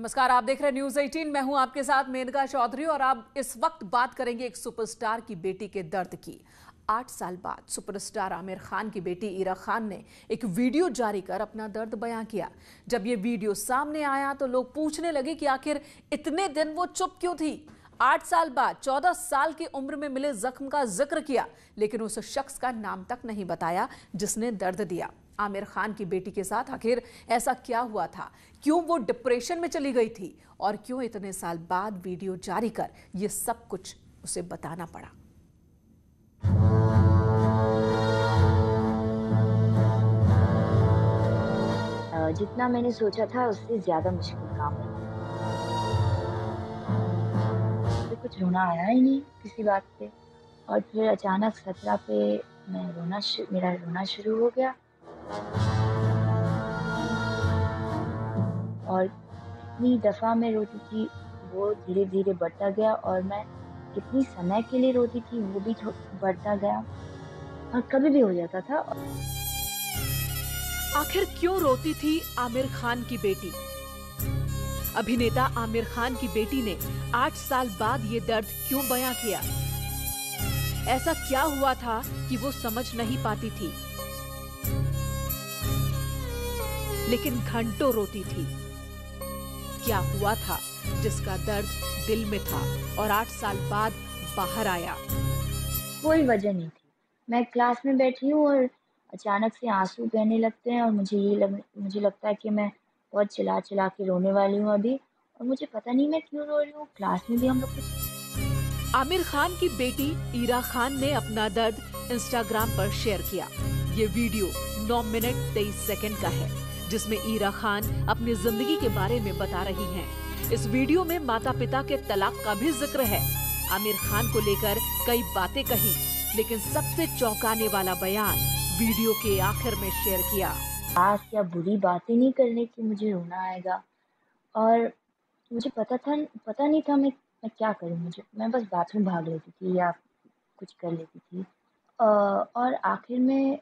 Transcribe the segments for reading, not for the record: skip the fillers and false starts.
नमस्कार, आप देख रहे हैं न्यूज 18। मैं हूं आपके साथ मेनका चौधरी और आप इस वक्त बात करेंगे एक सुपरस्टार की बेटी के दर्द की। 8 साल बाद सुपरस्टार आमिर खान की बेटी ईरा खान ने एक वीडियो जारी कर अपना दर्द बयां किया। जब ये वीडियो सामने आया तो लोग पूछने लगे कि आखिर इतने दिन वो चुप क्यों थी। 8 साल बाद 14 साल की उम्र में मिले जख्म का जिक्र किया, लेकिन उस शख्स का नाम तक नहीं बताया जिसने दर्द दिया। आमिर खान की बेटी के साथ आखिर ऐसा क्या हुआ था, क्यों वो डिप्रेशन में चली गई थी और क्यों इतने साल बाद वीडियो जारी कर ये सब कुछ उसे बताना पड़ा। जितना मैंने सोचा था उससे ज्यादा मुश्किल काम है। मुझे कुछ रोना आया ही नहीं किसी बात पे, और फिर अचानक 17 पे मेरा रोना शुरू हो गया और कितनी दफ़ा मैं रोती थी वो धीरे धीरे बढ़ता गया, और मैं कितनी समय के लिए रोती थी वो भी बढ़ता गया, और कभी भी हो जाता था। आखिर क्यों रोती थी आमिर खान की बेटी? अभिनेता आमिर खान की बेटी ने 8 साल बाद ये दर्द क्यों बयां किया? ऐसा क्या हुआ था कि वो समझ नहीं पाती थी, लेकिन घंटों रोती थी? क्या हुआ था जिसका दर्द दिल में था और 8 साल बाद बाहर आया? कोई वजह नहीं थी। मैं क्लास में बैठी हूँ और अचानक से आंसू बहने लगते हैं, और मुझे लगता है कि मैं बहुत चिल्ला चिल्ला के रोने वाली हूँ अभी, और मुझे पता नहीं मैं क्यों रो रही हूँ। क्लास में भी हम लोग कुछ। आमिर खान की बेटी ईरा खान ने अपना दर्द इंस्टाग्राम पर शेयर किया। ये वीडियो 9 मिनट 23 सेकंड का है, जिसमें ईरा खान अपनी जिंदगी के बारे में बता रही हैं। इस वीडियो में माता पिता के तलाक का भी जिक्र है। आमिर खान को लेकर कई बातें कही, लेकिन सबसे चौंकाने वाला बयान वीडियो के आखिर में शेयर किया। आज क्या बुरी बातें नहीं करने की मुझे रोना आएगा, और मुझे पता नहीं था मैं क्या करूँ। मैं बस बाथरूम भाग लेती थी या कुछ कर लेती थी, और आखिर में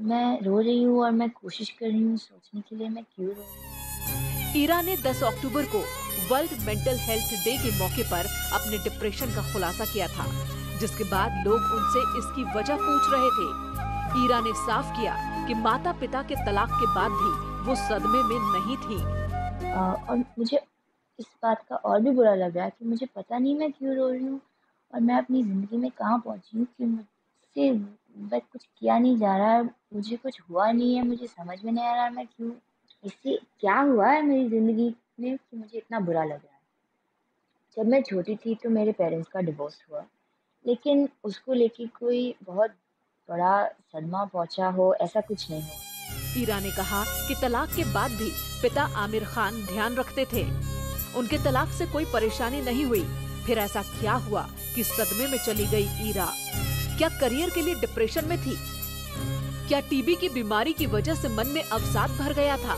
मैं रो रही हूँ, और मैं कोशिश कर रही हूँ सोचने के लिए मैं क्यों रो रही हूँ। ईरा ने 10 अक्टूबर को वर्ल्ड मेंटल हेल्थ डे के मौके पर अपने डिप्रेशन का खुलासा किया था, जिसके बाद लोग उनसे इसकी वजह पूछ रहे थे। ईरा ने साफ किया कि माता पिता के तलाक के बाद भी वो सदमे में नहीं थी। और मुझे इस बात का और भी बुरा लग रहा है कि मुझे पता नहीं मैं क्यों रो रही हूँ, और मैं अपनी ज़िंदगी में कहाँ पहुँची हूँ कि मुझसे मैं कुछ किया नहीं जा रहा है, मुझे कुछ हुआ नहीं है, मुझे समझ में नहीं आ रहा है मैं क्यों, इससे क्या हुआ है मेरी ज़िंदगी में कि मुझे इतना बुरा लग रहा है। जब मैं छोटी थी तो मेरे पेरेंट्स का डिवोर्स हुआ, लेकिन उसको लेके कोई बहुत बड़ा सदमा पहुँचा हो ऐसा कुछ नहीं हुआ। ईरा ने कहा कि तलाक के बाद भी पिता आमिर खान ध्यान रखते थे, उनके तलाक से कोई परेशानी नहीं हुई। फिर ऐसा क्या हुआ कि सदमे में चली गई ईरा? क्या करियर के लिए डिप्रेशन में थी? क्या टीबी की बीमारी की वजह से मन में अवसाद भर गया था?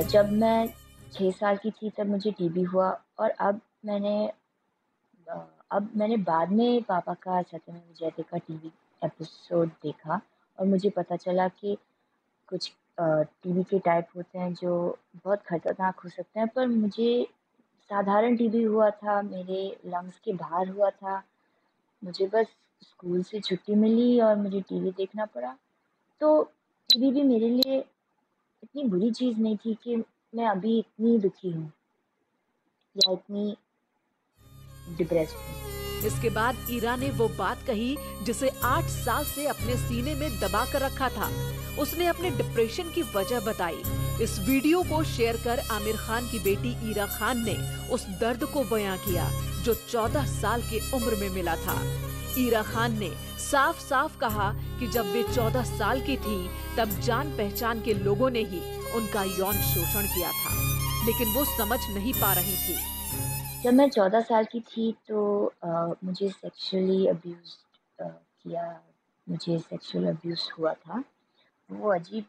जब मैं 6 साल की थी तब मुझे टीबी हुआ, और अब मैंने बाद में पापा का सत्यमेव जयते का टीवी एपिसोड देखा, और मुझे पता चला कि कुछ टीबी के टाइप होते हैं जो बहुत खतरनाक हो सकते हैं, पर मुझे साधारण टीबी हुआ था, मेरे लंग्स के बाहर हुआ था। मुझे बस स्कूल से छुट्टी मिली और मुझे टीवी देखना पड़ा। तो टीबी भी मेरे लिए इतनी बुरी चीज़ नहीं थी कि मैं अभी इतनी दुखी हूँ या इतनी डिप्रेस्ड हूँ। इसके बाद ईरा ने वो बात कही जिसे 8 साल से अपने सीने में दबा कर रखा था। उसने अपने डिप्रेशन की वजह बताई। इस वीडियो को शेयर कर आमिर खान की बेटी ईरा खान ने उस दर्द को बयां किया जो 14 साल की उम्र में मिला था। ईरा खान ने साफ साफ कहा कि जब वे 14 साल की थी तब जान पहचान के लोगों ने ही उनका यौन शोषण किया था, लेकिन वो समझ नहीं पा रही थी। जब मैं 14 साल की थी तो मुझे सेक्सुअली अब्यूज मुझे सेक्सुअल अब्यूज हुआ था। वो अजीब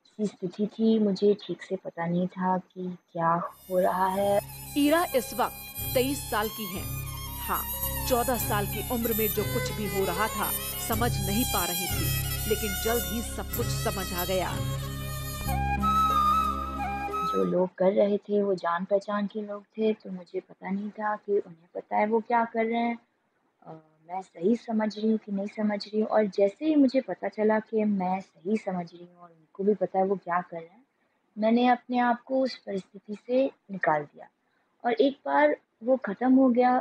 सी स्थिति थी, मुझे ठीक से पता नहीं था कि क्या हो रहा है। ईरा इस वक्त 23 साल की है। हाँ, 14 साल की उम्र में जो कुछ भी हो रहा था समझ नहीं पा रही थी, लेकिन जल्द ही सब कुछ समझ आ गया। जो लोग कर रहे थे वो जान पहचान के लोग थे, तो मुझे पता नहीं था कि उन्हें पता है वो क्या कर रहे हैं। अ, मैं सही समझ रही हूँ कि नहीं समझ रही हूँ, और जैसे ही मुझे पता चला कि मैं सही समझ रही हूँ और उनको भी पता है वो क्या कर रहे हैं, मैंने अपने आप को उस परिस्थिति से निकाल दिया। और एक बार वो ख़त्म हो गया,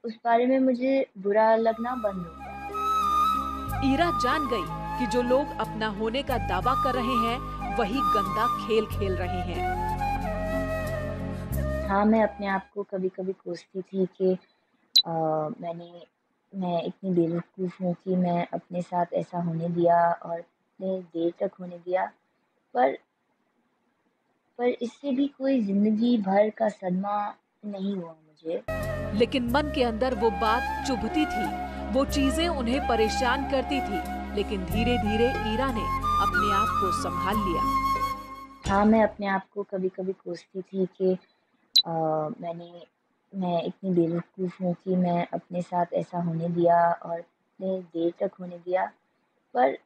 उस बारे में मुझे बुरा लगना बंद हो गया। ईरा जान गई कि जो लोग अपना होने का दावा कर रहे हैं वही गंदा खेल खेल रहे हैं। हाँ, मैं अपने आप को कभी-कभी कोसती थी कि मैं इतनी बेवकूफ़ हूँ कि मैं अपने साथ ऐसा होने दिया और इतने देर तक होने दिया। पर पर इससे भी कोई ज़िंदगी भर का सदमा नहीं हुआ मुझे। लेकिन मन के अंदर वो बात चुभती थी, वो चीजें उन्हें परेशान करती थी, लेकिन धीरे धीरे ईरा ने अपने आप को संभाल लिया। हाँ, मैं अपने आप को कभी-कभी कोसती थी कि मैं इतनी बेवकूफ़ हूँ कि मैं अपने साथ ऐसा होने दिया और इतने देर तक होने दिया। पर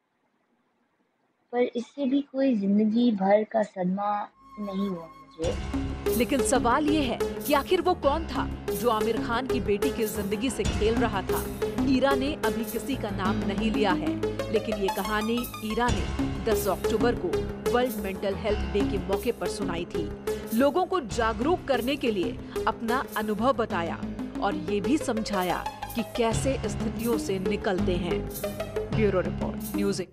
पर इससे भी कोई ज़िंदगी भर का सदमा नहीं हुआ मुझे। लेकिन सवाल ये है कि आखिर वो कौन था जो आमिर खान की बेटी की जिंदगी से खेल रहा था। ईरा ने अभी किसी का नाम नहीं लिया है, लेकिन ये कहानी ईरा ने 10 अक्टूबर को वर्ल्ड मेंटल हेल्थ डे के मौके पर सुनाई थी। लोगों को जागरूक करने के लिए अपना अनुभव बताया और ये भी समझाया कि कैसे स्थितियों से निकलते हैं। Bureau report, news 8।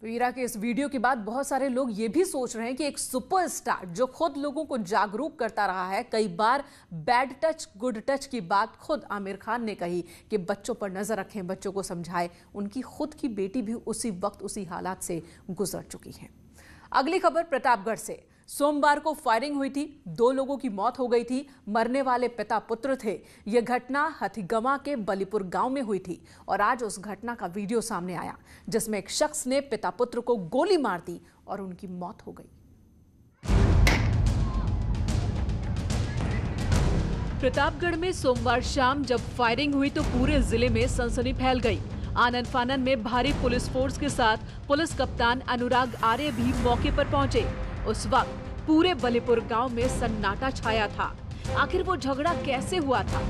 तो ईरा के इस वीडियो के बाद बहुत सारे लोग ये भी सोच रहे हैं कि एक सुपरस्टार जो खुद लोगों को जागरूक करता रहा है, कई बार बैड टच गुड टच की बात खुद आमिर खान ने कही कि बच्चों पर नजर रखें, बच्चों को समझाएं, उनकी खुद की बेटी भी उसी वक्त उसी हालात से गुजर चुकी है। अगली खबर प्रतापगढ़ से। सोमवार को फायरिंग हुई थी, 2 लोगों की मौत हो गई थी। मरने वाले पिता पुत्र थे। यह घटना हथिगमा के बलीपुर गांव में हुई थी और आज उस घटना का वीडियो सामने आया जिसमें एक शख्स ने पिता पुत्र को गोली मार दी और उनकी मौत हो गई। प्रतापगढ़ में सोमवार शाम जब फायरिंग हुई तो पूरे जिले में सनसनी फैल गई। आनन फानन में भारी पुलिस फोर्स के साथ पुलिस कप्तान अनुराग आर्य भी मौके पर पहुंचे। उस वक्त पूरे बलीपुर गांव में सन्नाटा छाया था। आखिर वो झगड़ा कैसे हुआ था,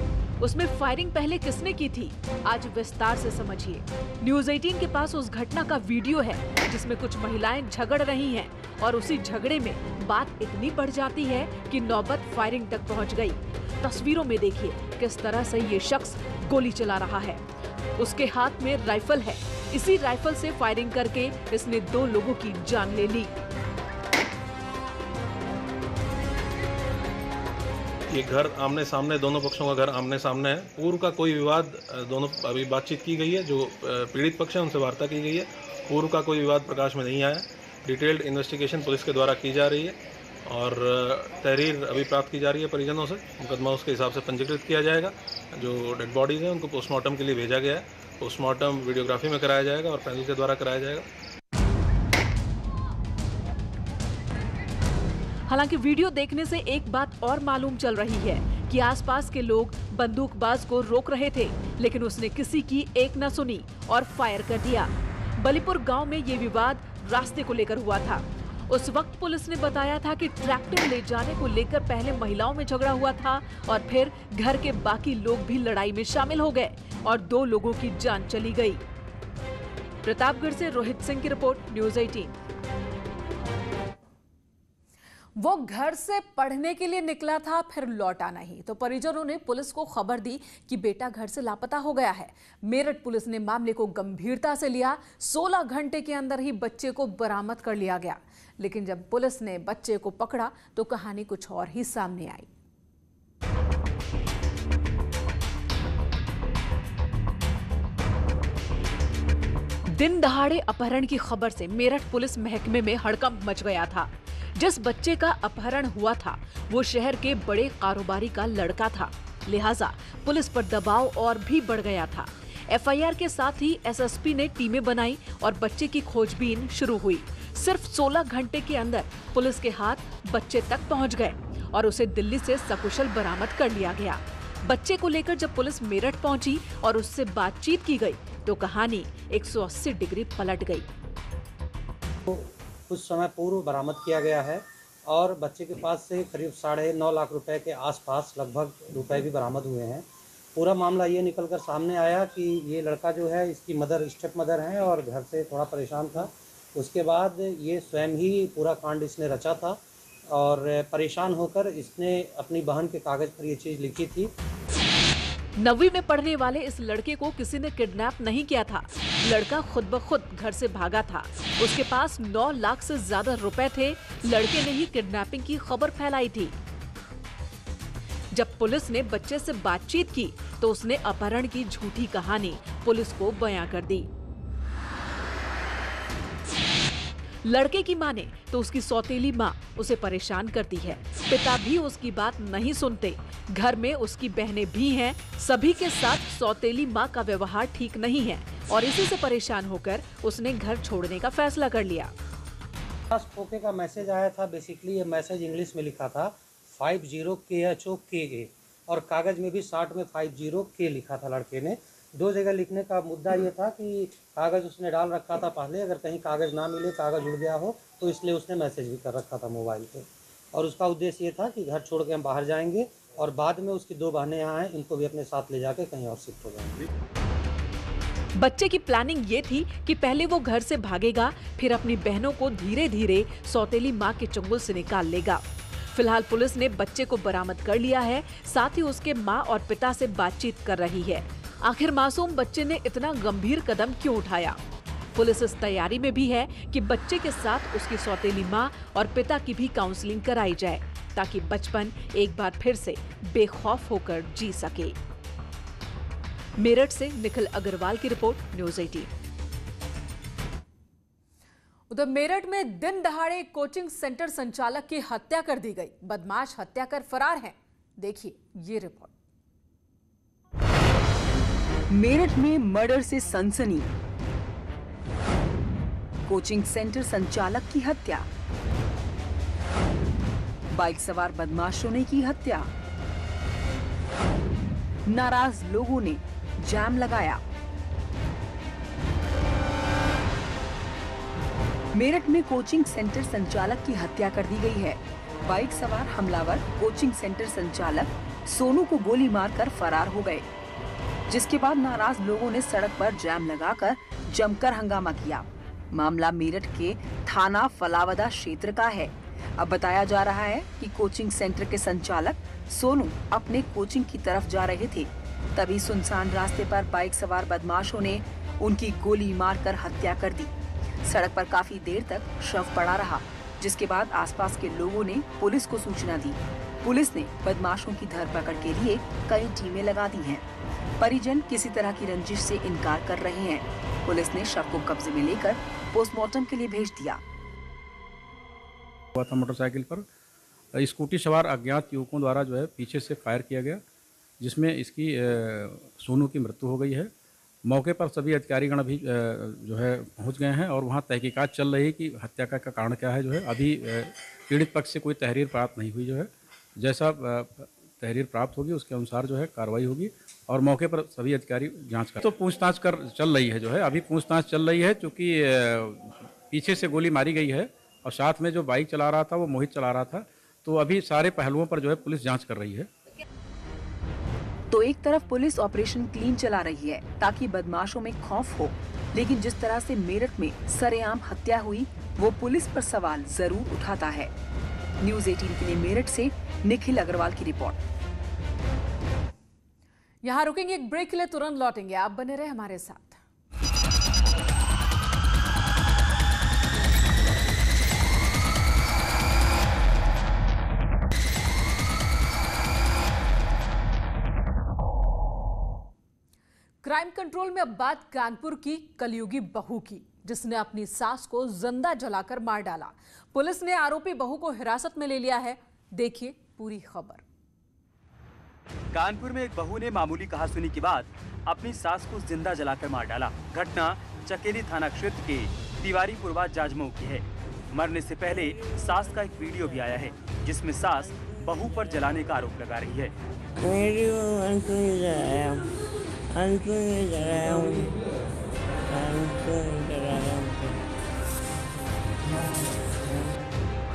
उसमें फायरिंग पहले किसने की थी, आज विस्तार से समझिए। न्यूज़ 18 के पास उस घटना का वीडियो है जिसमें कुछ महिलाएं झगड़ रही हैं और उसी झगड़े में बात इतनी बढ़ जाती है कि नौबत फायरिंग तक पहुंच गई। तस्वीरों में देखिए किस तरह से ये शख्स गोली चला रहा है। उसके हाथ में राइफल है। इसी राइफल से फायरिंग करके इसने 2 लोगों की जान ले ली। ये घर आमने सामने, दोनों पक्षों का घर आमने सामने है। पूर्व का कोई विवाद, दोनों अभी बातचीत की गई है, जो पीड़ित पक्ष है उनसे वार्ता की गई है। पूर्व का कोई विवाद प्रकाश में नहीं आया। डिटेल्ड इन्वेस्टिगेशन पुलिस के द्वारा की जा रही है और तहरीर अभी प्राप्त की जा रही है परिजनों से। मुकदमा उसके हिसाब से पंजीकृत किया जाएगा। जो डेड बॉडीज हैं उनको पोस्टमार्टम के लिए भेजा गया है। पोस्टमार्टम वीडियोग्राफी में कराया जाएगा और पैनल के द्वारा कराया जाएगा। हालांकि वीडियो देखने से एक बात और मालूम चल रही है कि आसपास के लोग बंदूकबाज को रोक रहे थे, लेकिन उसने किसी की एक न सुनी और फायर कर दिया। बलीपुर गांव में ये विवाद रास्ते को लेकर हुआ था। उस वक्त पुलिस ने बताया था कि ट्रैक्टर ले जाने को लेकर पहले महिलाओं में झगड़ा हुआ था और फिर घर के बाकी लोग भी लड़ाई में शामिल हो गए और 2 लोगों की जान चली गई। प्रतापगढ़ से रोहित सिंह की रिपोर्ट, न्यूज़ 18। वो घर से पढ़ने के लिए निकला था, फिर लौटा नहीं, तो परिजनों ने पुलिस को खबर दी कि बेटा घर से लापता हो गया है। मेरठ पुलिस ने मामले को गंभीरता से लिया। 16 घंटे के अंदर ही बच्चे को बरामद कर लिया गया, लेकिन जब पुलिस ने बच्चे को पकड़ा तो कहानी कुछ और ही सामने आई। दिन दहाड़े अपहरण की खबर से मेरठ पुलिस महकमे में हड़कंप मच गया था। जिस बच्चे का अपहरण हुआ था वो शहर के बड़े कारोबारी का लड़का था, लिहाजा पुलिस पर दबाव और भी बढ़ गया था। एफआईआर के साथ ही एसएसपी ने टीमें बनाई और बच्चे की खोजबीन शुरू हुई। सिर्फ 16 घंटे के अंदर पुलिस के हाथ बच्चे तक पहुंच गए और उसे दिल्ली से सकुशल बरामद कर लिया गया। बच्चे को लेकर जब पुलिस मेरठ पहुंची और उससे बातचीत की गई तो कहानी 180 डिग्री पलट गई। कुछ समय पूर्व बरामद किया गया है और बच्चे के पास से करीब 9.5 लाख रुपए के आसपास लगभग रुपए भी बरामद हुए हैं। पूरा मामला ये निकल कर सामने आया कि ये लड़का जो है इसकी स्टेप मदर हैं और घर से थोड़ा परेशान था। उसके बाद ये स्वयं ही पूरा कांड इसने रचा था और परेशान होकर इसने अपनी बहन के कागज़ पर ये चीज़ लिखी थी। 9वीं में पढ़ने वाले इस लड़के को किसी ने किडनैप नहीं किया था। लड़का खुद ब खुद घर से भागा था। उसके पास 9 लाख से ज्यादा रुपए थे। लड़के ने ही किडनैपिंग की खबर फैलाई थी। जब पुलिस ने बच्चे से बातचीत की तो उसने अपहरण की झूठी कहानी पुलिस को बयां कर दी। लड़के की माने तो उसकी सौतेली माँ उसे परेशान करती है। पिता भी उसकी बात नहीं सुनते। घर में उसकी बहनें भी हैं। सभी के साथ सौतेली माँ का व्यवहार ठीक नहीं है और इसी से परेशान होकर उसने घर छोड़ने का फैसला कर लिया। फोके का मैसेज आया था। बेसिकली ये मैसेज इंग्लिश में लिखा था 50KHOKA और कागज़ में भी 60 में 50K लिखा था। लड़के ने 2 जगह लिखने का मुद्दा ये था कि कागज़ उसने डाल रखा था पहले, अगर कहीं कागज़ ना मिले, कागज़ उड़ गया हो, तो इसलिए उसने मैसेज भी कर रखा था मोबाइल पे। और उसका उद्देश्य ये था कि घर छोड़ के हम बाहर जाएंगे और बाद में उसकी 2 बहनें यहाँ हैं, इनको भी अपने साथ ले जाके कहीं और शिफ्ट हो जाएंगे। बच्चे की प्लानिंग ये थी कि पहले वो घर से भागेगा, फिर अपनी बहनों को धीरे धीरे सौतेली माँ के चंगुल से निकाल लेगा। फिलहाल पुलिस ने बच्चे को बरामद कर लिया है। साथ ही उसके माँ और पिता से बातचीत कर रही है। आखिर मासूम बच्चे ने इतना गंभीर कदम क्यों उठाया? पुलिस इस तैयारी में भी है कि बच्चे के साथ उसकी सौतेली माँ और पिता की भी काउंसलिंग कराई जाए ताकि बचपन एक बार फिर से बेखौफ होकर जी सके। मेरठ से निखिल अग्रवाल की रिपोर्ट, न्यूज़ 18। उधर मेरठ में दिन दहाड़े कोचिंग सेंटर संचालक की हत्या कर दी गई। बदमाश हत्या कर फरार हैं। देखिए ये रिपोर्ट। मेरठ में मर्डर से सनसनी। कोचिंग सेंटर संचालक की हत्या। बाइक सवार बदमाशों ने की हत्या। नाराज लोगों ने जाम लगाया। मेरठ में कोचिंग सेंटर संचालक की हत्या कर दी गई है। बाइक सवार हमलावर कोचिंग सेंटर संचालक सोनू को गोली मारकर फरार हो गए, जिसके बाद नाराज लोगों ने सड़क पर जाम लगाकर जमकर हंगामा किया। मामला मेरठ के थाना फलावदा क्षेत्र का है। अब बताया जा रहा है कि कोचिंग सेंटर के संचालक सोनू अपने कोचिंग की तरफ जा रहे थे, तभी सुनसान रास्ते पर बाइक सवार बदमाशों ने उनकी गोली मारकर हत्या कर दी। सड़क पर काफी देर तक शव पड़ा रहा, जिसके बाद आसपास के लोगों ने पुलिस को सूचना दी। पुलिस ने बदमाशों की धरपकड़ के लिए कई टीमें लगा दी हैं। परिजन किसी तरह की रंजिश से इनकार कर रहे हैं। पुलिस ने शव को कब्जे में लेकर पोस्टमार्टम के लिए भेज दिया। हुआ था मोटरसाइकिल पर स्कूटी सवार अज्ञात युवकों द्वारा जो है पीछे से फायर किया गया, जिसमें इसकी सोनू की मृत्यु हो गई है। मौके पर सभी अधिकारीगण भी जो है पहुंच गए हैं और वहां तहकीकात चल रही है कि हत्या का कारण क्या है। जो है अभी पीड़ित पक्ष से कोई तहरीर प्राप्त नहीं हुई। जो है जैसा तहरीर प्राप्त होगी उसके अनुसार जो है कार्रवाई होगी और मौके पर सभी अधिकारी जांच कर तो पूछताछ कर चल रही है। जो है अभी पूछताछ चल रही है, चूँकि पीछे से गोली मारी गई है और साथ में जो बाइक चला रहा था वो मोहित चला रहा था। तो अभी सारे पहलुओं पर जो है पुलिस जाँच कर रही है। तो एक तरफ पुलिस ऑपरेशन क्लीन चला रही है ताकि बदमाशों में खौफ हो, लेकिन जिस तरह से मेरठ में सरेआम हत्या हुई वो पुलिस पर सवाल जरूर उठाता है। न्यूज़ 18 के लिए मेरठ से निखिल अग्रवाल की रिपोर्ट। यहाँ रुकेंगे एक ब्रेक के लिए, तुरंत लौटेंगे। आप बने रहे हमारे साथ। क्राइम कंट्रोल में अब बात कानपुर की कलयुगी बहू की, जिसने अपनी सास को जिंदा जलाकर मार डाला। पुलिस ने आरोपी बहू को हिरासत में ले लिया है। देखिए पूरी खबर। कानपुर में एक बहू ने मामूली कहासुनी के बाद अपनी सास को जिंदा जलाकर मार डाला। घटना चकेली थाना क्षेत्र के तिवारीपुरवा जाजमऊ की है। मरने से पहले सास का एक वीडियो भी आया है, जिसमें सास बहू पर जलाने का आरोप लगा रही है।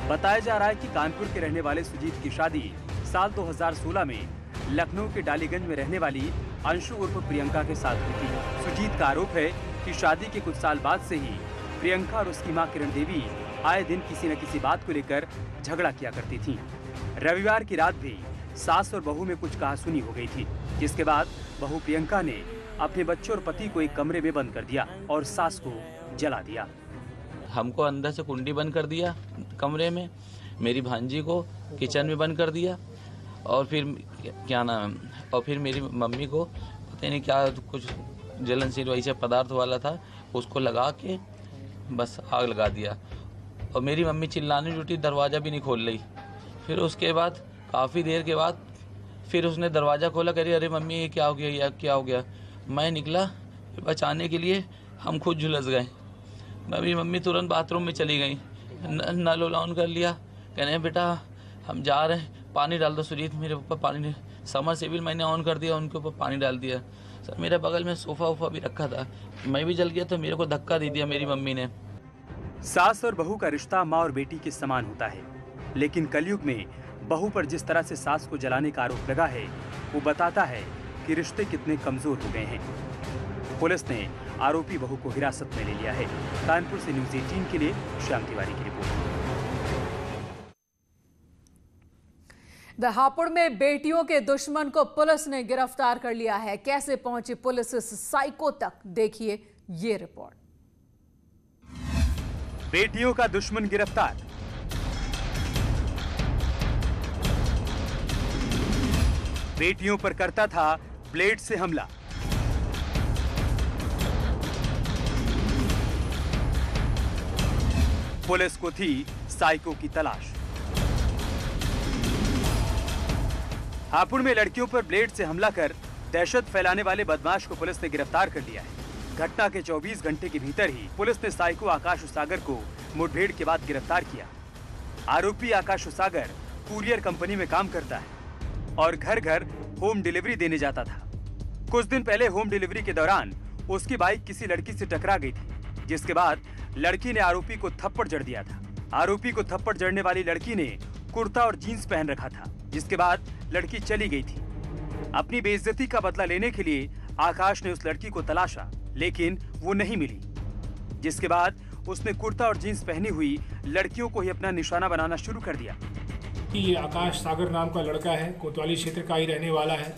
बताया जा रहा है कि कानपुर के रहने वाले सुजीत की शादी साल 2016 में लखनऊ के डालीगंज में रहने वाली अंशु उर्फ प्रियंका के साथ हुई थी। सुजीत का आरोप है कि शादी के कुछ साल बाद से ही प्रियंका और उसकी मां किरण देवी आए दिन किसी न किसी बात को लेकर झगड़ा किया करती थीं। रविवार की रात भी सास और बहू में कुछ कहासुनी हो गई थी, जिसके बाद बहू प्रियंका ने अपने बच्चों और पति को एक कमरे में बंद कर दिया और सास को जला दिया। हमको अंदर से कुंडी बंद कर दिया कमरे में, मेरी भांजी को किचन में बंद कर दिया और फिर क्या नाम है, और फिर मेरी मम्मी को पता नहीं क्या कुछ जलनशील वैसे पदार्थ वाला था, उसको लगा के बस आग लगा दिया। और मेरी मम्मी चिल्लाने जुटी, दरवाज़ा भी नहीं खोल रही। फिर उसके बाद काफ़ी देर के बाद फिर उसने दरवाज़ा खोला, कह रही अरे मम्मी ये क्या हो गया, या क्या हो गया। मैं निकला, बचाने के लिए हम खुद झुलस गए। मेरी मम्मी तुरंत बाथरूम में चली गई, नल ऑन कर लिया, कहने बेटा हम जा रहे हैं, पानी डाल दो सुजीत, मेरे ऊपर पानी, समर सेविल मैंने ऑन कर दिया, उनके ऊपर पानी डाल दिया। सर मेरे बगल में सोफा वोफा भी रखा था, मैं भी जल गया, तो मेरे को धक्का दे दिया मेरी मम्मी ने। सास और बहू का रिश्ता माँ और बेटी के समान होता है, लेकिन कलयुग में बहू पर जिस तरह से सास को जलाने का आरोप लगा है, वो बताता है कि रिश्ते कितने कमजोर हो गए हैं। पुलिस ने आरोपी बहू को हिरासत में ले लिया है। कानपुर से न्यूज़ 18 के लिए श्याम तिवारी की रिपोर्ट। हापुड़ में बेटियों के दुश्मन को पुलिस ने गिरफ्तार कर लिया है। कैसे पहुंची पुलिस इस साइको तक, देखिए ये रिपोर्ट। बेटियों का दुश्मन गिरफ्तार। बेटियों पर करता था ब्लेड से हमला। पुलिस को थी साइको की तलाश। हापुड़ में लड़कियों पर ब्लेड से हमला कर दहशत फैलाने वाले बदमाश को पुलिस ने गिरफ्तार कर लिया है। घटना के 24 घंटे के भीतर ही पुलिस ने साइको आकाश उसागर को मुठभेड़ के बाद गिरफ्तार किया। आरोपी आकाश उसागर कुरियर कंपनी में काम करता है और घर घर होम डिलीवरी देने जाता था। कुछ दिन पहले होम डिलीवरी के दौरान उसकी बाइक किसी लड़की से टकरा गई थी, जिसके बाद लड़की ने आरोपी को थप्पड़ जड़ दिया था। आरोपी को थप्पड़ जड़ने वाली लड़की ने कुर्ता और जीन्स पहन रखा था, जिसके बाद लड़की चली गई थी। अपनी बेइज्जती का बदला लेने के लिए आकाश ने उस लड़की को तलाशा, लेकिन वो नहीं मिली, जिसके बाद उसने कुर्ता और जीन्स पहनी हुई लड़कियों को ही अपना निशाना बनाना शुरू कर दिया। ये आकाश सागर नाम का लड़का है, कोतवाली क्षेत्र का ही रहने वाला है,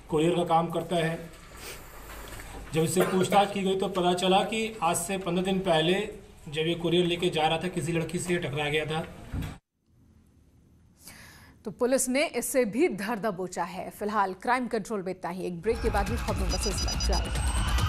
कुरियर का काम करता है। जब इससे पूछताछ की गई तो पता चला कि आज से 15 दिन पहले जब ये कुरियर लेके जा रहा था, किसी लड़की से टकरा गया था। तो पुलिस ने इससे भी धर दबोचा है। फिलहाल क्राइम कंट्रोल में इतना ही। एक ब्रेक के बाद भी खबरों का सिलसिला जारी है।